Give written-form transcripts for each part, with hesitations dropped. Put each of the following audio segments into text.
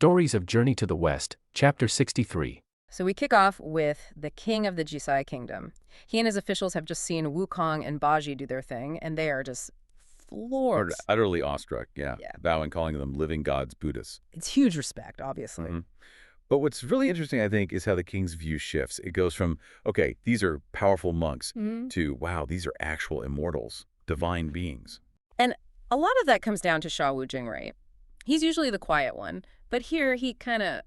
Stories of Journey to the West, Chapter 63. So we kick off with the king of the Jisai kingdom. He and his officials have just seen Wukong and Baji do their thing, and they are just floored. Utterly awestruck, yeah. Yeah. Bowing, calling them living gods, Buddhists. It's huge respect, obviously. Mhm. But what's really interesting, I think, is how the king's view shifts. It goes from, okay, these are powerful monks, to, wow, these are actual immortals, divine beings. And a lot of that comes down to Sha Wu Jingwei. He's usually the quiet one, but here he kind of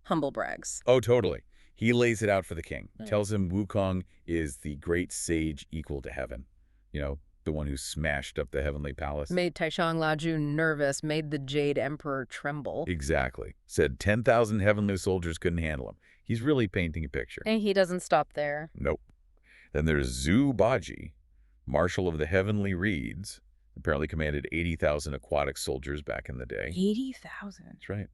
humble brags. Oh, totally. He lays it out for the king. Oh. Tells him Wukong is the great sage equal to heaven. You know, the one who smashed up the heavenly palace. Made Taishang Laju nervous, made the Jade Emperor tremble. Exactly. Said 10,000 heavenly soldiers couldn't handle him. He's really painting a picture. And he doesn't stop there. Nope. Then there's Zhu Baji, Marshal of the Heavenly Reeds. Apparently commanded 80,000 aquatic soldiers back in the day. 80,000. That's right.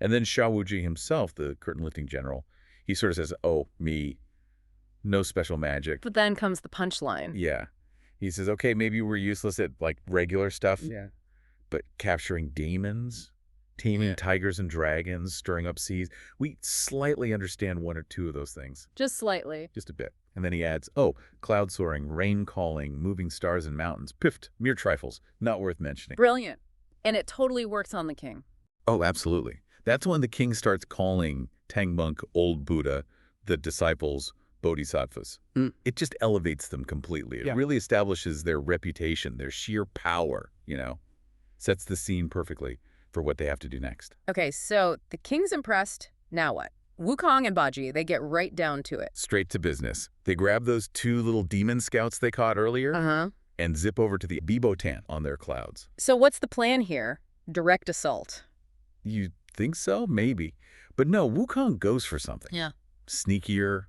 And then Sha Wuji himself, the curtain-lifting general, he sort of says, oh, me, no special magic. But then comes the punchline. Yeah. He says, okay, maybe we're useless at, like, regular stuff. Yeah. But capturing demons, taming tigers and dragons, stirring up seas, we slightly understand one or two of those things. Just slightly. Just a bit. And then he adds, oh, cloud soaring, rain calling, moving stars and mountains. Piffed, mere trifles, not worth mentioning. Brilliant. And it totally works on the king. Oh, absolutely. That's when the king starts calling Tang Monk, Old Buddha, the disciples, bodhisattvas. It just elevates them completely. It really establishes their reputation, their sheer power, you know. Sets the scene perfectly for what they have to do next. Okay, so the king's impressed. Now what? Wukong and Baji, they get right down to it. Straight to business. They grab those two little demon scouts they caught earlier and zip over to the Bibotan on their clouds. So what's the plan here? Direct assault. You think so? Maybe. But no, Wukong goes for something. Yeah. Sneakier,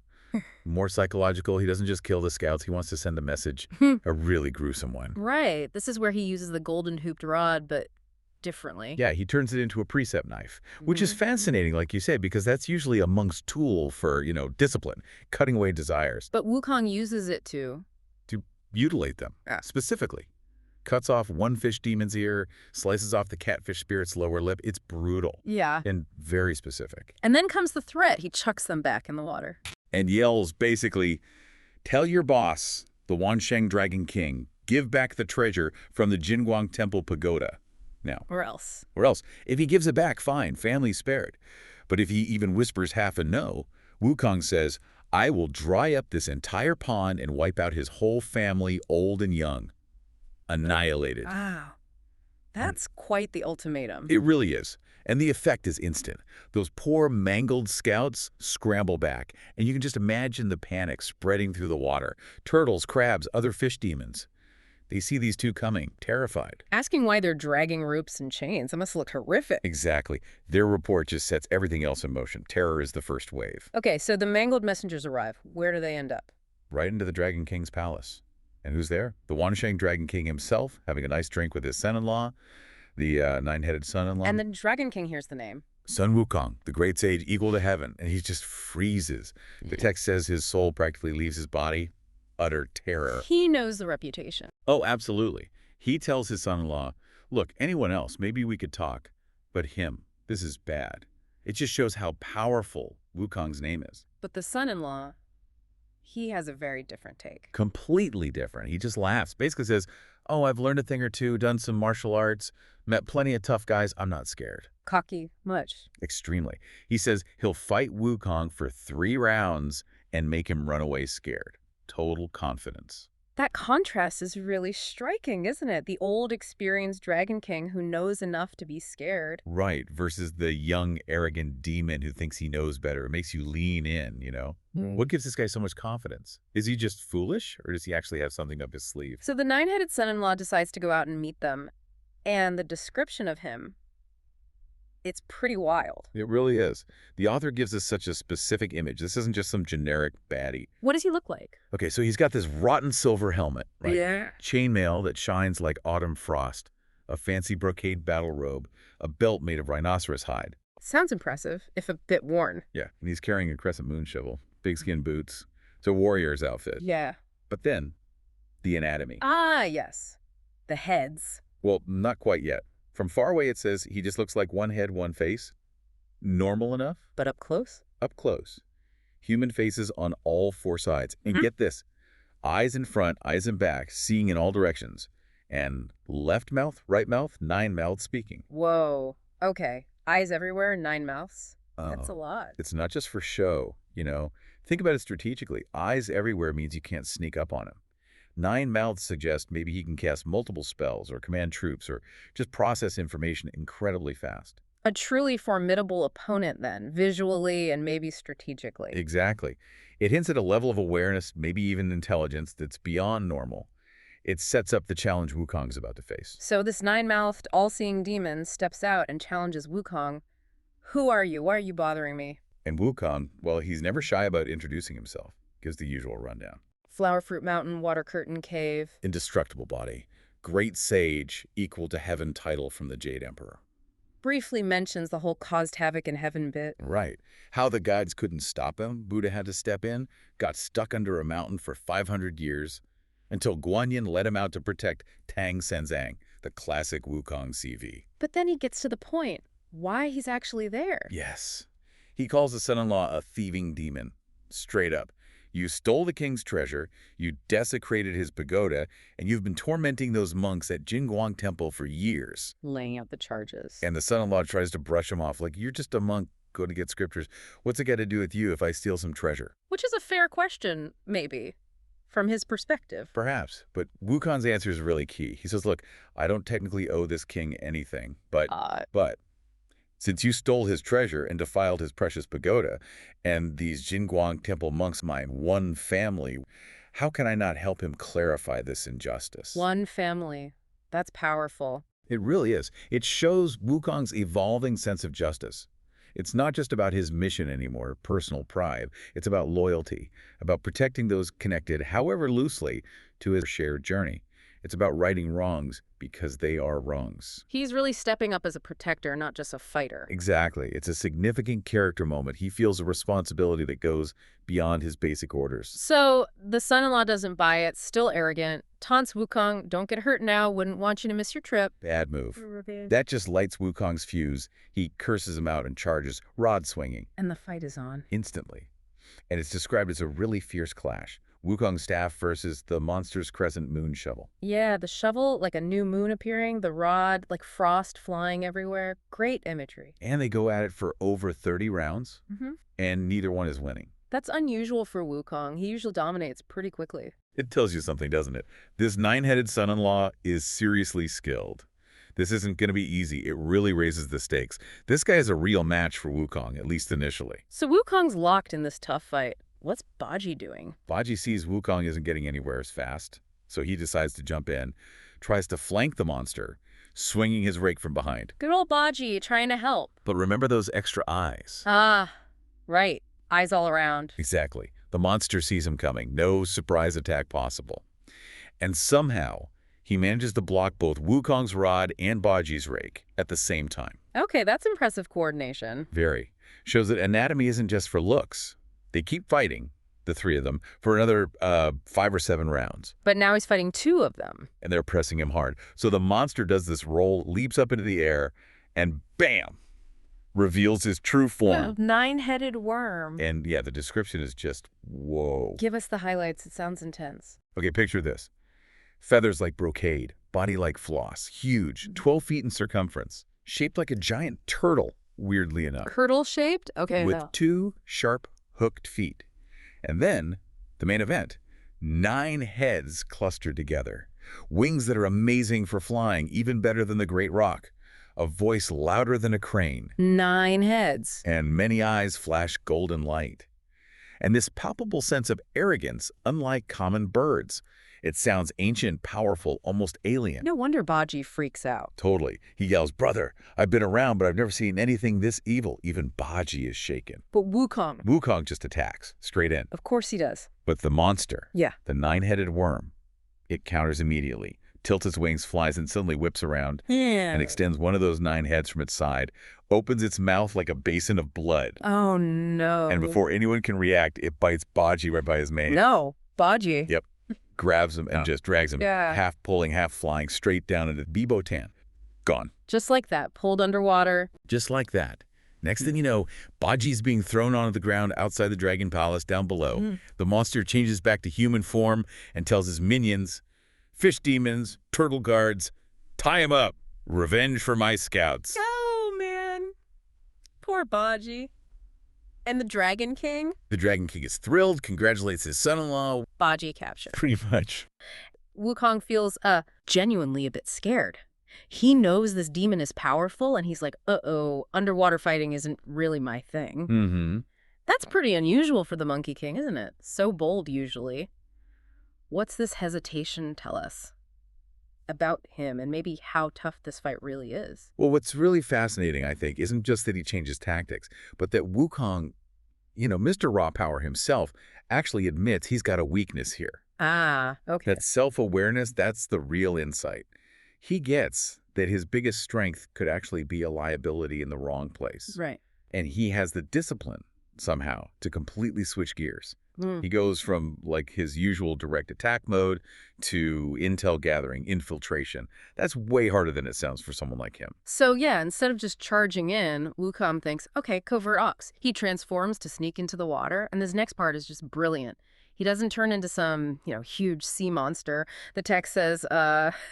more psychological. He doesn't just kill the scouts. He wants to send a message, a really gruesome one. Right. This is where he uses the golden hooped rod, but differently. Yeah, he turns it into a precept knife, which is fascinating, like you said, because that's usually a monk's tool for, you know, discipline, cutting away desires. But Wukong uses it to Mutilate them, specifically. Cuts off one fish demon's ear, slices off the catfish spirit's lower lip. It's brutal. Yeah. And very specific. And then comes the threat. He chucks them back in the water. And yells, basically, tell your boss, the Wansheng Dragon King, give back the treasure from the Jinguang Temple Pagoda. Now. Or else. If he gives it back, fine, family spared. But if he even whispers half a no, Wukong says, I will dry up this entire pond and wipe out his whole family, old and young. Annihilated. Wow. That's quite the ultimatum. It really is. And the effect is instant. Those poor mangled scouts scramble back, and you can just imagine the panic spreading through the water. Turtles, crabs, other fish demons. They see these two coming, terrified. Asking why they're dragging ropes and chains. It must look horrific. Exactly. Their report just sets everything else in motion. Terror is the first wave. Okay, so the mangled messengers arrive. Where do they end up? Right into the Dragon King's palace. And who's there? The Wansheng Dragon King himself, having a nice drink with his son-in-law, the nine-headed son-in-law. And the Dragon King hears the name. Sun Wukong, the great sage equal to heaven, and he just freezes. The text says his soul practically leaves his body. Utter terror. He knows the reputation. Oh, absolutely. He tells his son-in-law, look, anyone else, maybe we could talk, but him, this is bad. It just shows how powerful Wukong's name is. But the son-in-law, he has a very different take. Completely different. He just laughs. Basically says, oh, I've learned a thing or two, done some martial arts, met plenty of tough guys. I'm not scared. Cocky, much. Extremely. He says he'll fight Wukong for 3 rounds and make him run away scared. Total confidence. That contrast is really striking, isn't it? The old, experienced Dragon King who knows enough to be scared. Right, versus the young, arrogant demon who thinks he knows better. It makes you lean in, you know? What gives this guy so much confidence? Is he just foolish, or does he actually have something up his sleeve? So the nine-headed son-in-law decides to go out and meet them, and the description of him, it's pretty wild. It really is. The author gives us such a specific image. This isn't just some generic baddie. What does he look like? Okay, so he's got this rotten silver helmet, right? Yeah. Chainmail that shines like autumn frost, a fancy brocade battle robe, a belt made of rhinoceros hide. Sounds impressive, if a bit worn. Yeah, and he's carrying a crescent moon shovel, pigskin boots. It's a warrior's outfit. Yeah. But then, the anatomy. Ah, yes. The heads. Well, not quite yet. From far away, it says he just looks like one head, one face. Normal enough? But up close? Up close. Human faces on all four sides. And get this, eyes in front, eyes in back, seeing in all directions. And left mouth, right mouth, 9 mouths speaking. Whoa. Okay. Eyes everywhere, 9 mouths. That's a lot. It's not just for show, Think about it strategically. Eyes everywhere means you can't sneak up on him. 9 mouths suggest maybe he can cast multiple spells or command troops or just process information incredibly fast. A truly formidable opponent then, visually and maybe strategically. Exactly. It hints at a level of awareness, maybe even intelligence, that's beyond normal. It sets up the challenge Wukong's about to face. So this 9-mouthed, all-seeing demon steps out and challenges Wukong. Who are you? Why are you bothering me? And Wukong, well, he's never shy about introducing himself. Gives the usual rundown. Flower Fruit Mountain, Water Curtain Cave. Indestructible body. Great sage, equal to heaven title from the Jade Emperor. Briefly mentions the whole caused havoc in heaven bit. Right. How the gods couldn't stop him, Buddha had to step in, got stuck under a mountain for 500 years, until Guanyin let him out to protect Tang Senzang, the classic Wukong CV. But then he gets to the point, why he's actually there. Yes. He calls the son-in-law a thieving demon. Straight up. You stole the king's treasure, you desecrated his pagoda, and you've been tormenting those monks at Jingguang Temple for years. Laying out the charges. And the son-in-law tries to brush him off like, you're just a monk, go to get scriptures. What's it got to do with you if I steal some treasure? Which is a fair question, maybe, from his perspective. Perhaps, but Wukong's answer is really key. He says, look, I don't technically owe this king anything, but since you stole his treasure and defiled his precious pagoda, and these Jingguang Temple monks mine one family, how can I not help him clarify this injustice? One family. That's powerful. It really is. It shows Wukong's evolving sense of justice. It's not just about his mission anymore, personal pride. It's about loyalty, about protecting those connected, however loosely, to his shared journey. It's about righting wrongs because they are wrongs. He's really stepping up as a protector, not just a fighter. Exactly. It's a significant character moment. He feels a responsibility that goes beyond his basic orders. So the son-in-law doesn't buy it, still arrogant, taunts Wukong, don't get hurt now, wouldn't want you to miss your trip. Bad move. That just lights Wukong's fuse. He curses him out and charges, rod swinging. And the fight is on. Instantly. And it's described as a really fierce clash. Wukong's staff versus the monster's crescent moon shovel. Yeah, the shovel, like a new moon appearing, the rod, like frost flying everywhere. Great imagery. And they go at it for over 30 rounds, and neither one is winning. That's unusual for Wukong. He usually dominates pretty quickly. It tells you something, doesn't it? This 9-headed son-in-law is seriously skilled. This isn't going to be easy. It really raises the stakes. This guy is a real match for Wukong, at least initially. So Wukong's locked in this tough fight. What's Baji doing? Baji sees Wukong isn't getting anywhere as fast, so he decides to jump in, tries to flank the monster, swinging his rake from behind. Good old Baji, trying to help. But remember those extra eyes. Ah, right. Eyes all around. Exactly. The monster sees him coming. No surprise attack possible. And somehow, he manages to block both Wukong's rod and Baji's rake at the same time. Okay, that's impressive coordination. Very. Shows that anatomy isn't just for looks. They keep fighting, the three of them, for another 5 or 7 rounds. But now he's fighting 2 of them. And they're pressing him hard. So the monster does this roll, leaps up into the air, and bam! Reveals his true form. 9-headed worm. And yeah, the description is just, whoa. Give us the highlights. It sounds intense. Okay, picture this. Feathers like brocade, body like floss, huge, 12 feet in circumference, shaped like a giant turtle, weirdly enough. Turtle-shaped? Okay. With 2 sharp, hooked feet. And then, the main event, 9 heads clustered together. Wings that are amazing for flying, even better than the great roc. A voice louder than a crane. 9 heads. And many eyes flash golden light. And this palpable sense of arrogance, unlike common birds. It sounds ancient, powerful, almost alien. No wonder Baji freaks out. Totally. He yells, "Brother, I've been around, but I've never seen anything this evil." Even Baji is shaken. But Wukong? Wukong just attacks, straight in. Of course he does. But the monster, the 9-headed worm, it counters immediately, tilts its wings, flies, and suddenly whips around and extends one of those 9 heads from its side, opens its mouth like a basin of blood. Oh, no. And before anyone can react, it bites Baji right by his mane. No, Baji. Yep. Grabs him and just drags him, half pulling, half flying, straight down into Bibo Tan. Gone. Just like that, pulled underwater. Just like that. Next thing you know, Baji's being thrown onto the ground outside the Dragon Palace down below. The monster changes back to human form and tells his minions, fish demons, turtle guards, tie him up. Revenge for my scouts. Oh, man. Poor Baji. And the Dragon King? The Dragon King is thrilled, congratulates his son-in-law. Baji captured. Pretty much. Wukong feels genuinely a bit scared. He knows this demon is powerful, and he's like, uh-oh, underwater fighting isn't really my thing. That's pretty unusual for the Monkey King, isn't it? So bold, usually. What's this hesitation tell us about him, and maybe how tough this fight really is? Well, what's really fascinating, I think, isn't just that he changes tactics, but that Wukong, Mr. Raw Power himself, actually admits he's got a weakness here. Ah, okay. That self-awareness, that's the real insight. He gets that his biggest strength could actually be a liability in the wrong place. Right. And he has the discipline, somehow, to completely switch gears. He goes from, like, his usual direct attack mode to intel gathering, infiltration. That's way harder than it sounds for someone like him. So, yeah, instead of just charging in, Wukong thinks, okay, covert ops. He transforms to sneak into the water, and this next part is just brilliant. He doesn't turn into some, huge sea monster. The text says,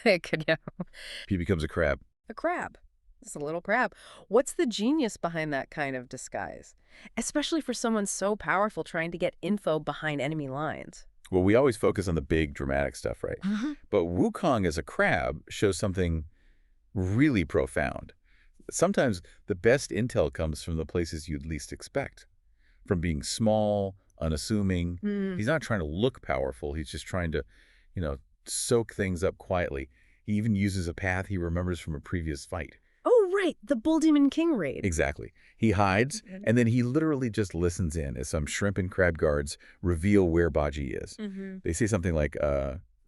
He becomes a crab. A crab. It's a little crab. What's the genius behind that kind of disguise? Especially for someone so powerful trying to get info behind enemy lines. Well, we always focus on the big dramatic stuff, right? But Wukong as a crab shows something really profound. Sometimes the best intel comes from the places you'd least expect. From being small, unassuming. He's not trying to look powerful. He's just trying to, soak things up quietly. He even uses a path he remembers from a previous fight. Oh, right. The Bull Demon King raid. Exactly. He hides, and then he literally just listens in as some shrimp and crab guards reveal where Baji is. They say something like,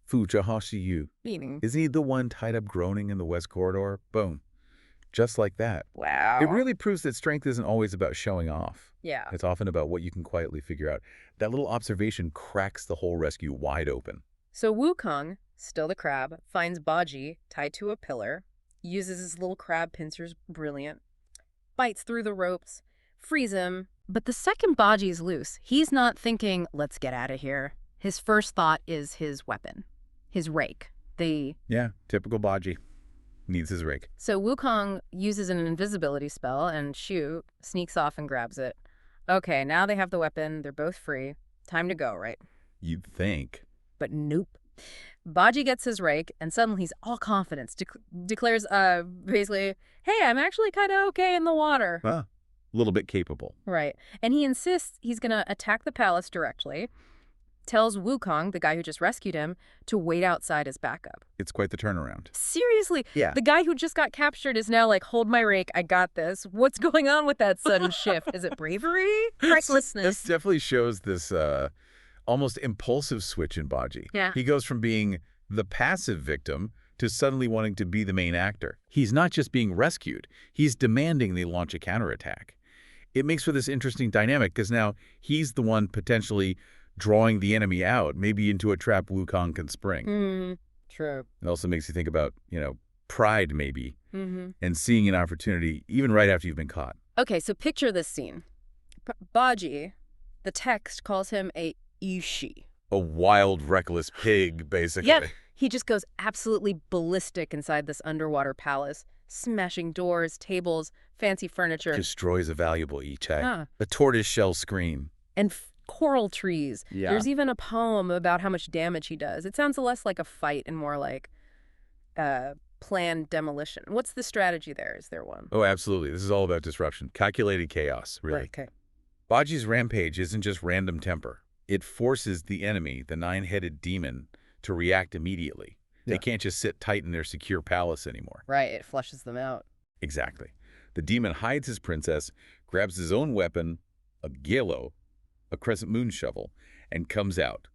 Fu Jahashi Yu. Meaning? Isn't he the one tied up groaning in the West Corridor? Boom. Just like that. Wow. It really proves that strength isn't always about showing off. Yeah. It's often about what you can quietly figure out. That little observation cracks the whole rescue wide open. So Wukong, still the crab, finds Baji tied to a pillar, uses his little crab pincers, brilliant, bites through the ropes, frees him. But the second Baji's loose, he's not thinking, let's get out of here. His first thought is his weapon, his rake. Yeah, typical Baji. Needs his rake. So Wukong uses an invisibility spell, and Shu sneaks off and grabs it. Okay, now they have the weapon. They're both free. Time to go, right? You'd think. But nope. Baji gets his rake, and suddenly he's all confidence. Declares, basically, hey, I'm actually kind of okay in the water. Well, a little bit capable. Right. And he insists he's going to attack the palace directly. Tells Wukong, the guy who just rescued him, to wait outside as backup. It's quite the turnaround. Seriously? Yeah. The guy who just got captured is now like, hold my rake, I got this. What's going on with that sudden shift? Is it bravery? Recklessness? This definitely shows this almost impulsive switch in Baji. Yeah. He goes from being the passive victim to suddenly wanting to be the main actor. He's not just being rescued. He's demanding they launch a counterattack. It makes for this interesting dynamic because now he's the one potentially drawing the enemy out, maybe into a trap Wukong can spring. True. It also makes you think about, pride maybe, and seeing an opportunity even right after you've been caught. Okay, so picture this scene. Baji, the text calls him a Ishi. A wild, reckless pig, basically. Yeah, he just goes absolutely ballistic inside this underwater palace, smashing doors, tables, fancy furniture. Destroys a valuable A tortoiseshell screen. And coral trees. Yeah. There's even a poem about how much damage he does. It sounds less like a fight and more like planned demolition. What's the strategy there? Is there one? Oh, absolutely. This is all about disruption. Calculated chaos, really. Right, okay. Baji's rampage isn't just random temper. It forces the enemy, the nine-headed demon, to react immediately. They can't just sit tight in their secure palace anymore. Right, it flushes them out. Exactly. The demon hides his princess, grabs his own weapon, a gyelo, a crescent moon shovel, and comes out,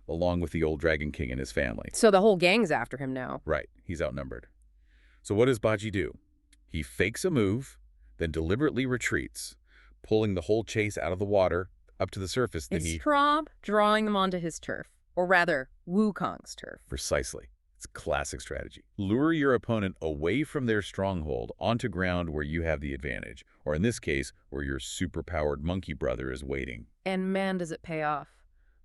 along with the old Dragon King and his family. So the whole gang's after him now. Right. He's outnumbered. So what does Baji do? He fakes a move, then deliberately retreats, pulling the whole chase out of the water up to the surface. It's Straub drawing them onto his turf, or rather, Wukong's turf. Precisely. It's It's classic strategy. Lure your opponent away from their stronghold onto ground where you have the advantage, or in this case, where your superpowered monkey brother is waiting. And man, does it pay off.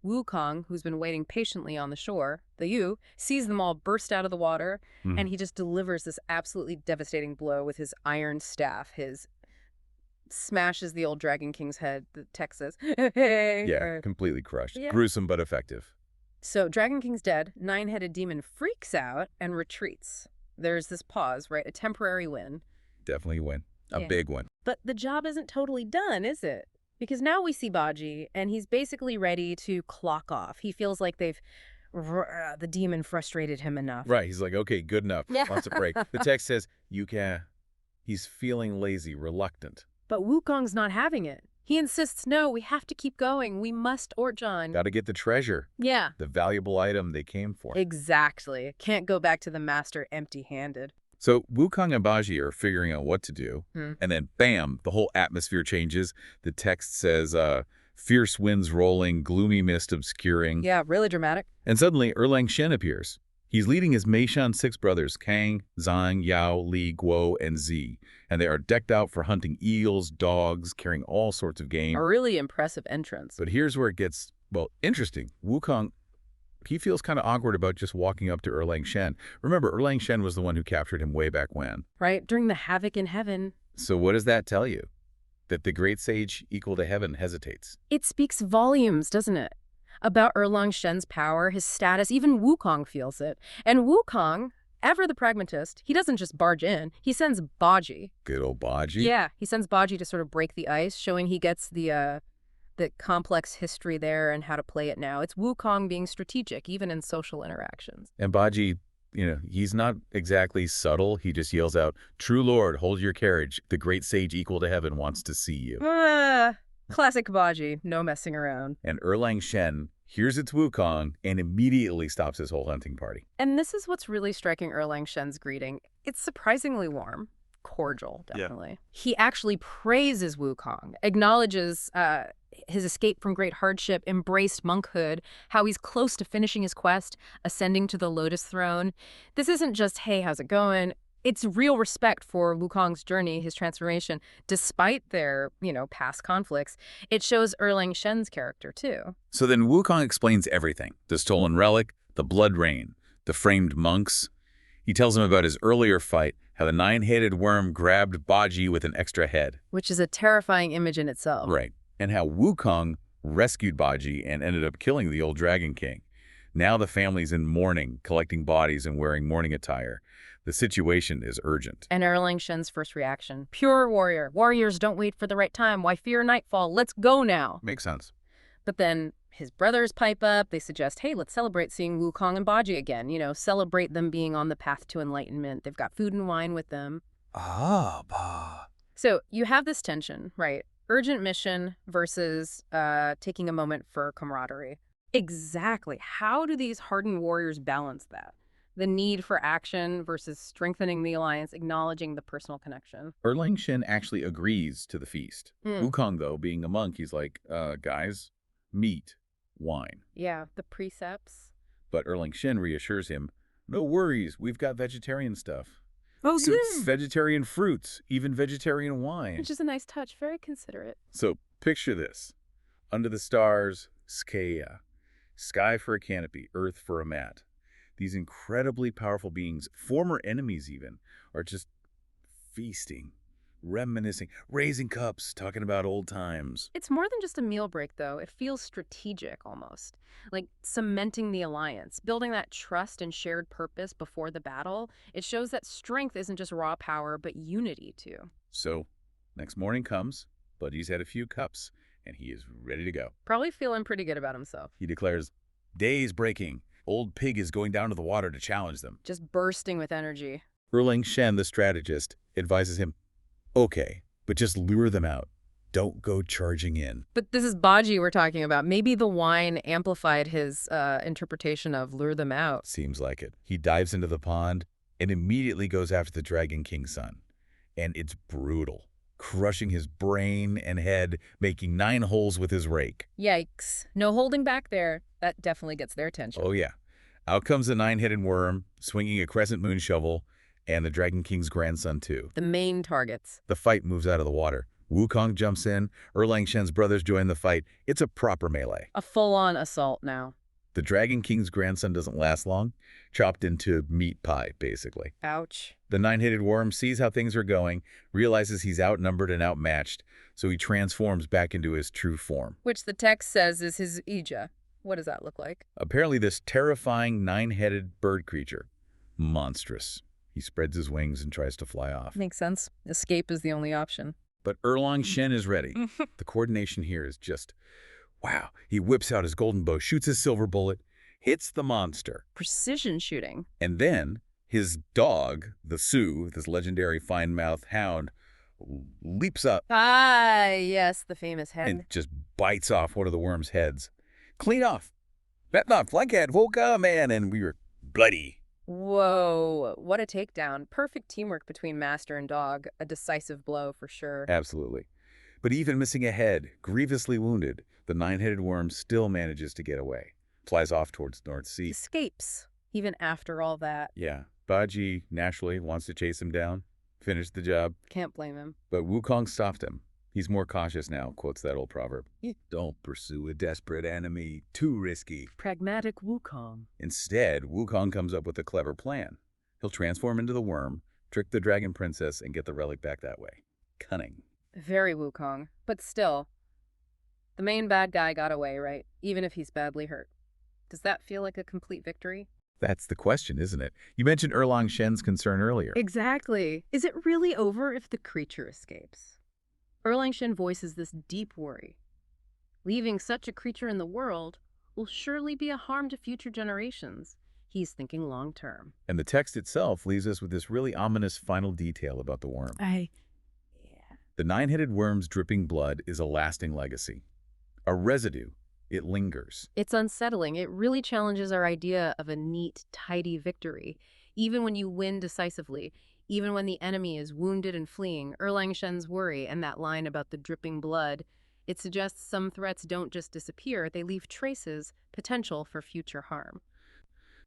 Wukong, who's been waiting patiently on the shore, the Yu, sees them all burst out of the water, and he just delivers this absolutely devastating blow with his iron staff. His smashes the old Dragon King's head, the text says. Yeah, completely crushed. Yeah. Gruesome but effective. So Dragon King's dead, nine-headed demon freaks out and retreats. There's this pause, right? A temporary win. Definitely a win. A big one. But the job isn't totally done, is it? Because now we see Baji, and he's basically ready to clock off. He feels like the demon frustrated him enough. Right. He's like, okay, good enough. Yeah. Wants a break. The text says, he's feeling lazy, reluctant. But Wukong's not having it. He insists, no, we have to keep going. We must, Orjan. Got to get the treasure. Yeah. The valuable item they came for. Exactly. Can't go back to the master empty-handed. So Wukong and Baji are figuring out what to do, and then bam, the whole atmosphere changes. The text says, fierce winds rolling, gloomy mist obscuring. Yeah, really dramatic. And suddenly Erlang Shen appears. He's leading his Meishan 6 brothers, Kang, Zhang, Yao, Li, Guo, and Zi, and they are decked out for hunting eels, dogs, carrying all sorts of game. A really impressive entrance. But here's where it gets, well, interesting. Wukong, he feels kind of awkward about just walking up to Erlang Shen. Remember, Erlang Shen was the one who captured him way back when. Right, during the havoc in heaven. So what does that tell you? That the great sage equal to heaven hesitates. It speaks volumes, doesn't it? About Erlang Shen's power, his status, even Wukong feels it. And Wukong, ever the pragmatist, he doesn't just barge in, he sends Baji. Good old Baji? Yeah, he sends Baji to sort of break the ice, showing he gets the complex history there and how to play it now. It's Wukong being strategic, even in social interactions. And Baji, he's not exactly subtle. He just yells out, "True Lord, hold your carriage. The great sage equal to heaven wants to see you." Classic Baji, no messing around. And Erlang Shen hears it's Wukong and immediately stops his whole hunting party. And this is what's really striking Erlang Shen's greeting. It's surprisingly warm. Cordial, definitely. Yeah. He actually praises Wukong, acknowledges his escape from great hardship, embraced monkhood, how he's close to finishing his quest, ascending to the Lotus Throne. This isn't just, hey, how's it going? It's real respect for Wukong's journey, his transformation, despite their, past conflicts. It shows Erlang Shen's character, too. So then Wukong explains everything. The stolen relic, the blood rain, the framed monks. He tells him about his earlier fight, how the 9-headed worm grabbed Baji with an extra head. Which is a terrifying image in itself. Right. And how Wukong rescued Baji and ended up killing the old Dragon King. Now the family's in mourning, collecting bodies and wearing mourning attire. The situation is urgent. And Erlang Shen's first reaction, pure warrior. Warriors don't wait for the right time. Why fear nightfall? Let's go now. Makes sense. But then his brothers pipe up. They suggest, hey, let's celebrate seeing Wukong and Baji again. Celebrate them being on the path to enlightenment. They've got food and wine with them. So you have this tension, right? Urgent mission versus taking a moment for camaraderie. Exactly. How do these hardened warriors balance that? The need for action versus strengthening the alliance, acknowledging the personal connection. Erlang Shen actually agrees to the feast. Wukong, though, being a monk, he's like, guys, meat, wine. Yeah, the precepts. But Erlang Shen reassures him, no worries, we've got vegetarian stuff. Oh, so good. Vegetarian fruits, even vegetarian wine. Which is a nice touch, very considerate. So picture this. Under the stars, Skaya. Sky for a canopy, earth for a mat. These incredibly powerful beings, former enemies even, are just feasting, reminiscing, raising cups, talking about old times. It's more than just a meal break, though. It feels strategic, almost. Like cementing the alliance, building that trust and shared purpose before the battle. It shows that strength isn't just raw power, but unity, too. So, next morning comes, Buddy's had a few cups, and he is ready to go. Probably feeling pretty good about himself. He declares, day's breaking. Old Pig is going down to the water to challenge them. Just bursting with energy. Erlang Shen, the strategist, advises him, okay, but just lure them out. Don't go charging in. But this is Baji we're talking about. Maybe the wine amplified his interpretation of lure them out. Seems like it. He dives into the pond and immediately goes after the Dragon King's son. And it's brutal, crushing his brain and head, making 9 holes with his rake. Yikes. No holding back there. That definitely gets their attention. Oh, yeah. Out comes the nine-headed worm, swinging a crescent moon shovel, and the Dragon King's grandson, too. The main targets. The fight moves out of the water. Wukong jumps in. Erlang Shen's brothers join the fight. It's a proper melee. A full-on assault now. The Dragon King's grandson doesn't last long. Chopped into meat pie, basically. Ouch. The nine-headed worm sees how things are going, realizes he's outnumbered and outmatched, so he transforms back into his true form. Which the text says is his Ija. What does that look like? Apparently this terrifying nine-headed bird creature. Monstrous. He spreads his wings and tries to fly off. Makes sense. Escape is the only option. But Erlang Shen is ready. The coordination here is just, wow. He whips out his golden bow, shoots his silver bullet, hits the monster. Precision shooting. And then his dog, the Sioux, this legendary fine-mouthed hound, leaps up Ah, yes, the famous head. and just bites off one of the worm's heads. Clean off. That not flankhead, Volca, man, and we were bloody. Whoa, what a takedown. Perfect teamwork between master and dog. A decisive blow for sure. Absolutely. But even missing a head, grievously wounded, the nine-headed worm still manages to get away. Flies off towards North Sea. Escapes, even after all that. Yeah, Baji naturally wants to chase him down, finish the job, Can't blame him. but Wukong stopped him. He's more cautious now, quotes that old proverb. Don't pursue a desperate enemy, too risky. Pragmatic Wukong. Instead, Wukong comes up with a clever plan. He'll transform into the worm, trick the dragon princess, and get the relic back that way. Cunning. Very Wukong. But still, the main bad guy got away, right? Even if he's badly hurt. Does that feel like a complete victory? That's the question, isn't it? You mentioned Erlang Shen's concern earlier. Exactly. Is it really over if the creature escapes? Erlang Shen voices this deep worry. Leaving such a creature in the world will surely be a harm to future generations. He's thinking long term. And the text itself leaves us with this really ominous final detail about the worm. The nine-headed worm's dripping blood is a lasting legacy. A residue. It lingers. It's unsettling. It really challenges our idea of a neat, tidy victory. Even when you win decisively, even when the enemy is wounded and fleeing, Erlang Shen's worry and that line about the dripping blood, it suggests some threats don't just disappear, they leave traces, potential for future harm.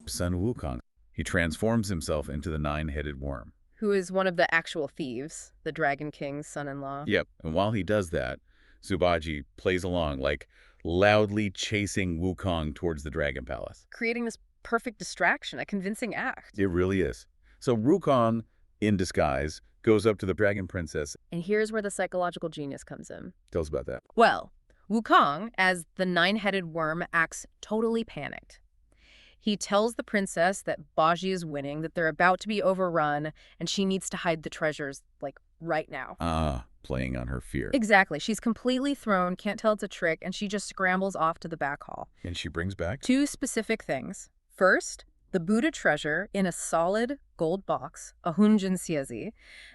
Sun Wukong. He transforms himself into the nine-headed worm. Who is one of the actual thieves, the Dragon King's son-in-law. Yep, and while he does that, Subaji plays along, like loudly chasing Wukong towards the Dragon Palace. Creating this perfect distraction, a convincing act. It really is. So Wukong, in disguise, goes up to the Dragon Princess. And here's where the psychological genius comes in. Tell us about that. Well, Wukong, as the nine-headed worm, acts totally panicked. He tells the princess that Baji is winning, that they're about to be overrun, and she needs to hide the treasures, like, right now. Ah, playing on her fear. Exactly. She's completely thrown, can't tell it's a trick, and she just scrambles off to the back hall. And she brings back? Two specific things. First, the Buddha treasure in a solid gold box, a Hunjin Xiezi.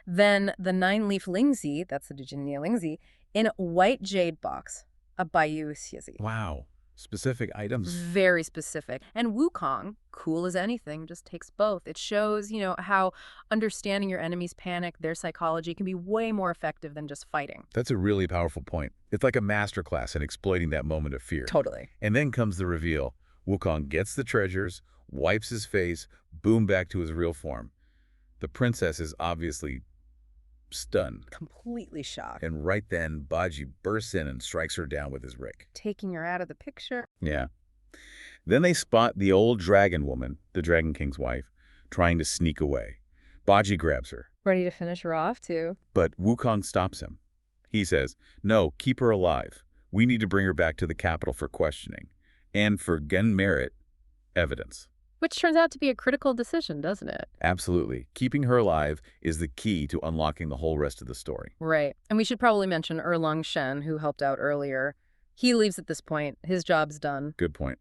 Then the 9-leaf Lingzi, that's the Jinya Lingzi, in a white jade box, a Baiyu Xiezi. Wow. Specific items. Very specific. And Wukong, cool as anything, just takes both. It shows, how understanding your enemy's panic, their psychology, can be way more effective than just fighting. That's a really powerful point. It's like a masterclass in exploiting that moment of fear. Totally. And then comes the reveal. Wukong gets the treasures, wipes his face, boom, back to his real form. The princess is obviously stunned. Completely shocked. And right then, Baji bursts in and strikes her down with his rake. Taking her out of the picture. Yeah. Then they spot the old dragon woman, the Dragon King's wife, trying to sneak away. Baji grabs her. Ready to finish her off, too. But Wukong stops him. He says, no, keep her alive. We need to bring her back to the capital for questioning. And for gun merit, evidence. Which turns out to be a critical decision, doesn't it? Absolutely. Keeping her alive is the key to unlocking the whole rest of the story. Right. And we should probably mention Erlang Shen, who helped out earlier. He leaves at this point. His job's done. Good point.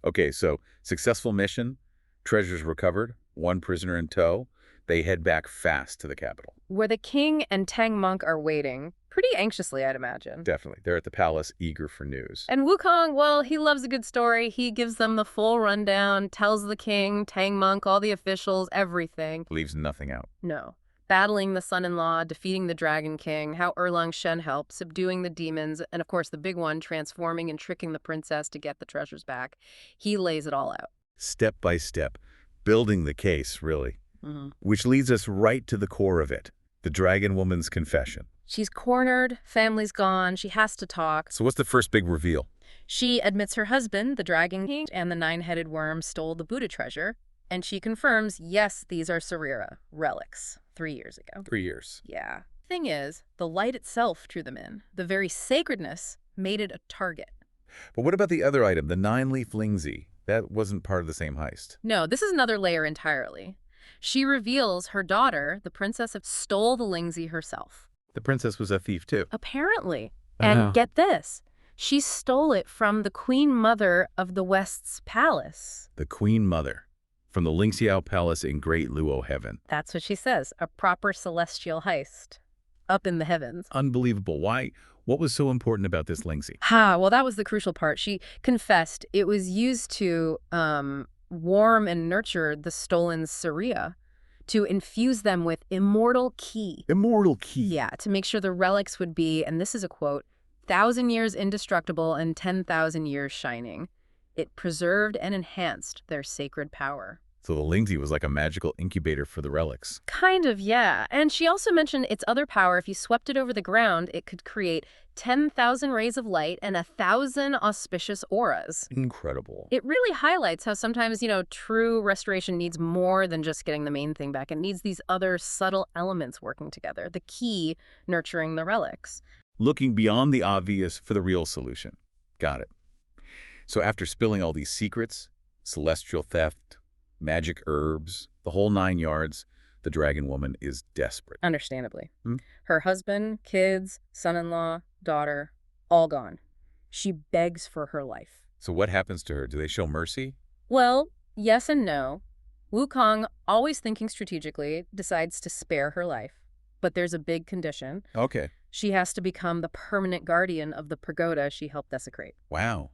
Okay, so successful mission, treasures recovered, one prisoner in tow. They head back fast to the capital. Where the king and Tang Monk are waiting, pretty anxiously, I'd imagine. Definitely. They're at the palace, eager for news. And Wukong, well, he loves a good story. He gives them the full rundown, tells the king, Tang Monk, all the officials, everything. Leaves nothing out. No. Battling the son-in-law, defeating the Dragon King, how Erlang Shen helped, subduing the demons, and of course the big one, transforming and tricking the princess to get the treasures back. He lays it all out. step by step, building the case, really. Which leads us right to the core of it, the dragon woman's confession. She's cornered, family's gone, she has to talk. So what's the first big reveal? She admits her husband, the Dragon King, and the nine-headed worm stole the Buddha treasure, and she confirms, yes, these are Sarira relics 3 years ago. 3 years. Yeah. Thing is, the light itself drew them in. The very sacredness made it a target. But what about the other item, the 9-leaf lingzi? That wasn't part of the same heist. No, this is another layer entirely. She reveals her daughter, the princess, stole the lingzi herself. The princess was a thief, too. Apparently. And get this. She stole it from the queen mother of the West's palace. The queen mother. From the Lingxiao Palace in Great Luo Heaven. That's what she says. A proper celestial heist. Up in the heavens. Unbelievable. Why? What was so important about this lingzi? Well, that was the crucial part. She confessed it was used to warm and nurture the stolen Saria, to infuse them with immortal ki. Immortal ki? Yeah, to make sure the relics would be, and this is a quote, 1,000 years indestructible and 10,000 years shining. It preserved and enhanced their sacred power. So the lingzi was like a magical incubator for the relics. Kind of, yeah. And she also mentioned its other power. If you swept it over the ground, it could create 10,000 rays of light and 1,000 auspicious auras. Incredible. It really highlights how sometimes, true restoration needs more than just getting the main thing back. It needs these other subtle elements working together, the key nurturing the relics. Looking beyond the obvious for the real solution. Got it. So after spilling all these secrets, celestial theft, magic herbs, the whole 9 yards, the dragon woman is desperate. Understandably. Her husband, kids, son-in-law, daughter, all gone. She begs for her life. So what happens to her? Do they show mercy? Well, yes and no. Wukong, always thinking strategically, decides to spare her life. But there's a big condition. Okay. She has to become the permanent guardian of the pagoda she helped desecrate. Wow.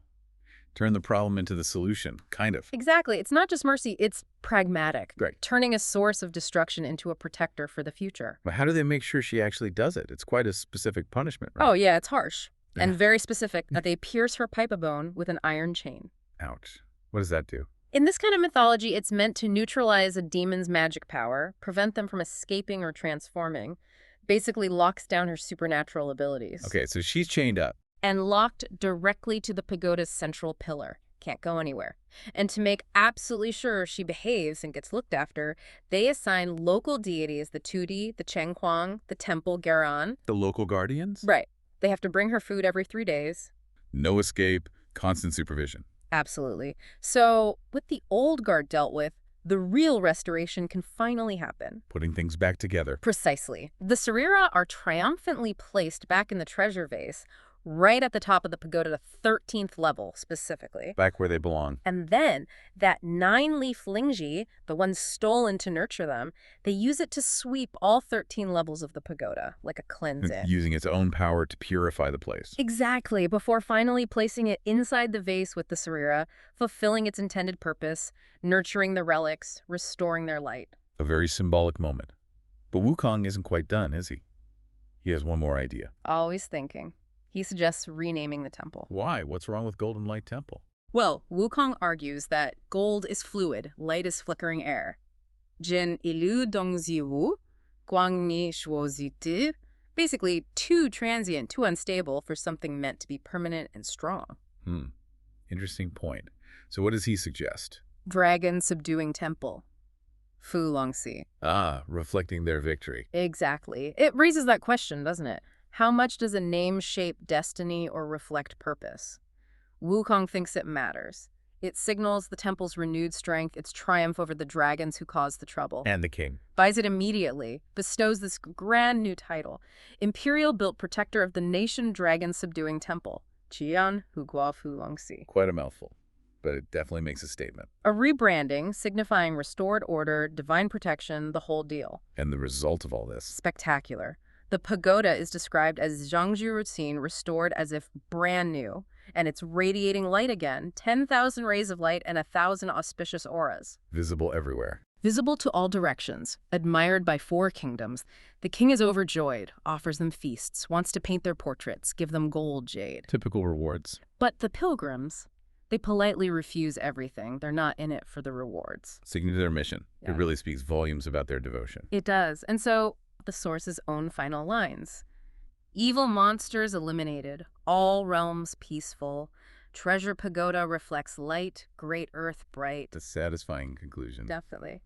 Turn the problem into the solution, kind of. Exactly. It's not just mercy, it's pragmatic. Right. Turning a source of destruction into a protector for the future. But how do they make sure she actually does it? It's quite a specific punishment, right? Oh, yeah, it's harsh. And very specific. They pierce her pipe-a-bone with an iron chain. Ouch. What does that do? In this kind of mythology, it's meant to neutralize a demon's magic power, prevent them from escaping or transforming, basically locks down her supernatural abilities. Okay, so she's chained up. And locked directly to the pagoda's central pillar. Can't go anywhere. And to make absolutely sure she behaves and gets looked after, they assign local deities, the Tudi, the Chenghuang, the Temple Garan. The local guardians? Right. They have to bring her food every 3 days. No escape, constant supervision. Absolutely. So, what the old guard dealt with, the real restoration can finally happen. Putting things back together. Precisely. The Sarira are triumphantly placed back in the treasure vase, right at the top of the pagoda, the 13th level specifically. Back where they belong. And then that 9-leaf lingji, the one stolen to nurture them, they use it to sweep all 13 levels of the pagoda, like a cleanse-in. Using its own power to purify the place. Exactly, before finally placing it inside the vase with the Sarira, fulfilling its intended purpose, nurturing the relics, restoring their light. A very symbolic moment. But Wukong isn't quite done, is he? He has one more idea. Always thinking. He suggests renaming the temple. Why? What's wrong with Golden Light Temple? Well, Wukong argues that gold is fluid, light is flickering air. Jin ilu dongziwu, guang ni shuozitu. Basically, too transient, too unstable for something meant to be permanent and strong. Interesting point. So what does he suggest? Dragon subduing temple. Fu Longxi. Reflecting their victory. Exactly. It raises that question, doesn't it? How much does a name shape destiny or reflect purpose? Wukong thinks it matters. It signals the temple's renewed strength, its triumph over the dragons who caused the trouble. And the king. Buys it immediately, bestows this grand new title, Imperial-built protector of the nation dragon-subduing temple, Qian Hugua Fu Longxi. Quite a mouthful, but it definitely makes a statement. A rebranding signifying restored order, divine protection, the whole deal. And the result of all this? Spectacular. The pagoda is described as Zhangju routine, restored as if brand new, and it's radiating light again, 10,000 rays of light and 1,000 auspicious auras. Visible everywhere. Visible to all directions, admired by 4 kingdoms. The king is overjoyed, offers them feasts, wants to paint their portraits, give them gold jade. Typical rewards. But the pilgrims, They politely refuse everything. They're not in it for the rewards. Sticking to their mission. Yeah. It really speaks volumes about their devotion. It does. And so the source's own final lines. Evil monsters eliminated, all realms peaceful. Treasure pagoda reflects light, great earth bright. The satisfying conclusion. Definitely.